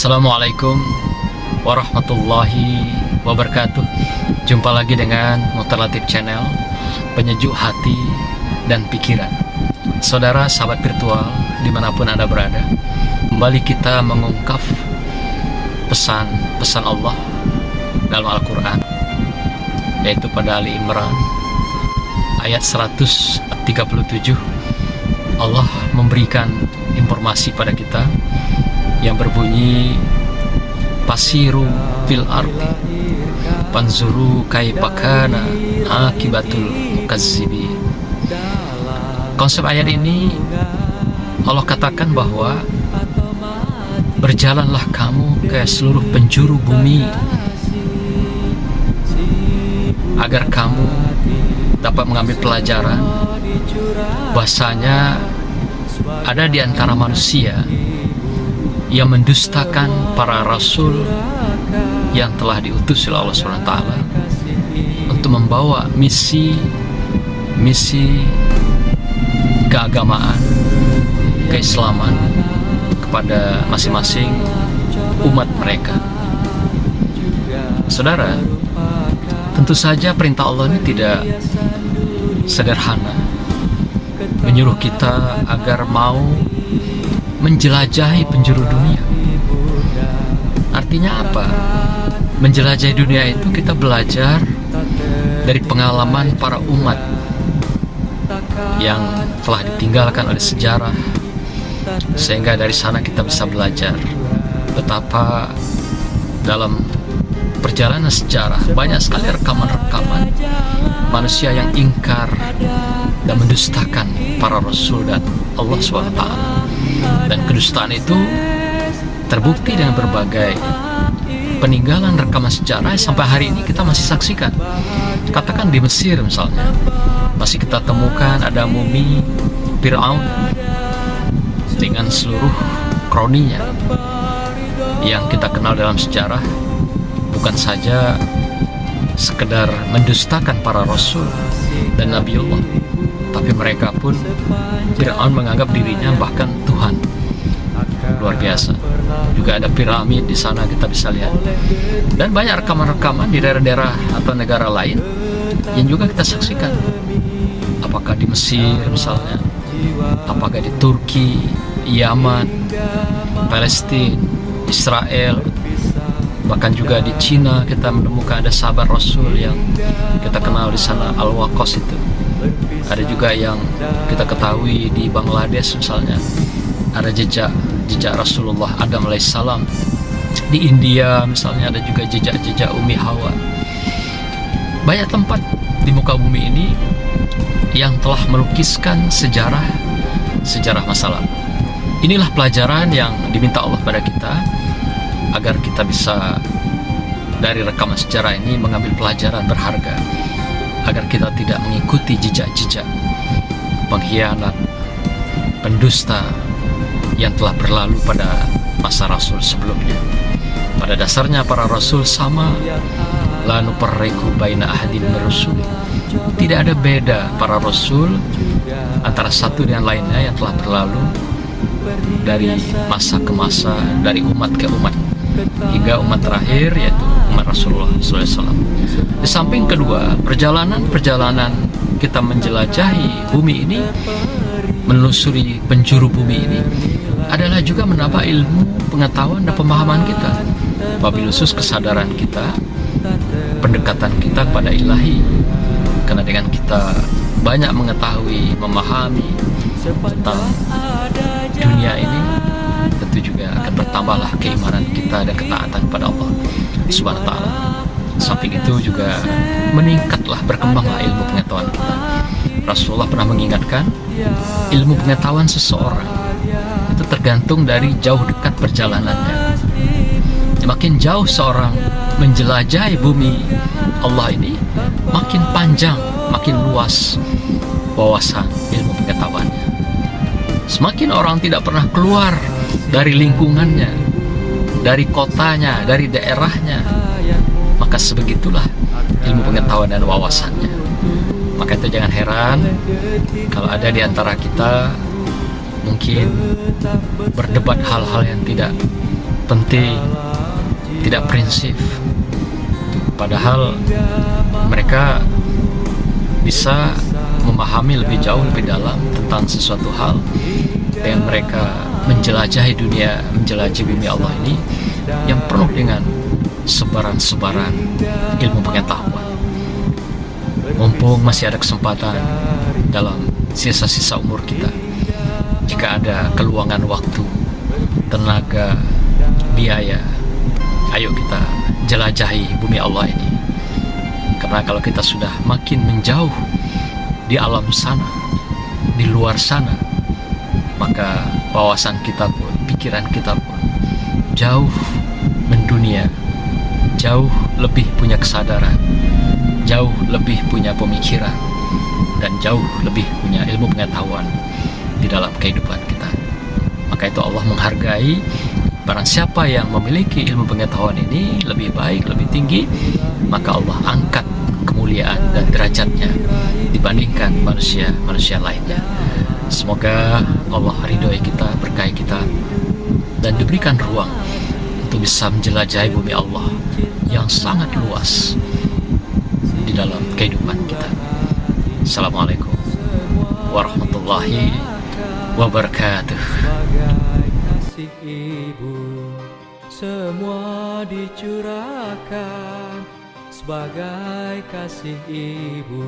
Assalamualaikum warahmatullahi wabarakatuh. Jumpa lagi dengan Mukhtar Latif Channel, penyejuk hati dan pikiran. Saudara sahabat virtual dimanapun Anda berada, kembali kita mengungkap pesan-pesan Allah dalam Al-Quran, yaitu pada Ali Imran ayat 137. Allah memberikan informasi pada kita yang berbunyi, pasiru fil ardi panzuru kaifa kana akibatul mukazzibin. Konsep ayat ini Allah katakan bahwa berjalanlah kamu ke seluruh penjuru bumi agar kamu dapat mengambil pelajaran bahasanya ada di antara manusia yang mendustakan para rasul yang telah diutus oleh Allah SWT untuk membawa misi keagamaan, keislaman kepada masing-masing umat mereka. Saudara, tentu saja perintah Allah ini tidak sederhana, menyuruh kita agar mau menjelajahi penjuru dunia. Artinya apa? Menjelajahi dunia itu kita belajar dari pengalaman para umat yang telah ditinggalkan oleh sejarah, sehingga dari sana kita bisa belajar betapa dalam perjalanan sejarah banyak sekali rekaman-rekaman manusia yang ingkar dan mendustakan para rasul dan Allah SWT. Dan kedustaan itu terbukti dengan berbagai peninggalan rekaman sejarah sampai hari ini kita masih saksikan. Katakan di Mesir misalnya, masih kita temukan ada mumi Fir'aun dengan seluruh kroninya yang kita kenal dalam sejarah, bukan saja sekedar mendustakan para rasul dan nabiullah, tapi mereka pun Fir'aun menganggap dirinya bahkan Tuhan. Luar biasa. Juga ada piramid di sana kita bisa lihat, dan banyak rekaman-rekaman di daerah-daerah atau negara lain yang juga kita saksikan. Apakah di Mesir misalnya, apakah di Turki, Yaman, Palestina, Israel, bahkan juga di Cina kita menemukan ada sahabat Rasul yang kita kenal di sana, Al-Waqas itu. Ada juga yang kita ketahui di Bangladesh misalnya, ada jejak Rasulullah Adam alaihissalam. Di India misalnya ada juga jejak Umi Hawa. Banyak tempat di muka bumi ini yang telah melukiskan sejarah masa lalu. Inilah pelajaran yang diminta Allah pada kita, agar kita bisa dari rekaman sejarah ini mengambil pelajaran berharga, agar kita tidak mengikuti jejak-jejak pengkhianat, pendusta yang telah berlalu pada masa rasul sebelumnya. Pada dasarnya para rasul sama, la nufarriqu baina ahadin min rusuli. Tidak ada beda para rasul antara satu dengan lainnya yang telah berlalu dari masa ke masa, dari umat ke umat, hingga umat terakhir yaitu umat Rasulullah SAW. Di samping kedua, perjalanan kita menjelajahi bumi ini, menelusuri penjuru bumi ini, adalah juga menambah ilmu, pengetahuan dan pemahaman kita, wabil khusus kesadaran kita, pendekatan kita kepada ilahi. Karena dengan kita banyak mengetahui, memahami tentang dunia ini, tentu juga akan bertambahlah keimanan kita dan ketaatan kepada Allah Subhanahu wa ta'ala. Samping itu juga meningkatlah, berkembanglah ilmu pengetahuan kita. Rasulullah pernah mengingatkan, ilmu pengetahuan seseorang itu tergantung dari jauh dekat perjalanannya. Makin jauh seorang menjelajahi bumi Allah ini, makin panjang, makin luas wawasan ilmu pengetahuannya. Semakin orang tidak pernah keluar dari lingkungannya, dari kotanya, dari daerahnya, maka sebegitulah ilmu pengetahuan dan wawasannya. Maka itu jangan heran kalau ada di antara kita mungkin berdebat hal-hal yang tidak penting, tidak prinsip. Padahal mereka bisa memahami lebih jauh, lebih dalam tentang sesuatu hal dengan mereka menjelajahi dunia, menjelajahi bumi Allah ini yang penuh dengan sebaran-sebaran ilmu pengetahuan. Mumpung masih ada kesempatan dalam sisa-sisa umur kita, jika ada keluangan waktu, tenaga, biaya, ayo kita jelajahi bumi Allah ini. Karena kalau kita sudah makin menjauh di alam sana, di luar sana, maka wawasan kita pun, pikiran kita pun jauh mendunia, jauh lebih punya kesadaran, jauh lebih punya pemikiran, dan jauh lebih punya ilmu pengetahuan di dalam kehidupan kita. Maka itu Allah menghargai barang siapa yang memiliki ilmu pengetahuan ini lebih baik, lebih tinggi, maka Allah angkat kemuliaan dan derajatnya dibandingkan manusia-manusia lainnya. Semoga Allah ridhoi kita, berkahi kita, dan diberikan ruang untuk bisa menjelajahi bumi Allah yang sangat luas di dalam kehidupan kita. Assalamualaikum warahmatullahi wabarakatuh. Ibu, semua dicurahkan sebagai kasih ibu.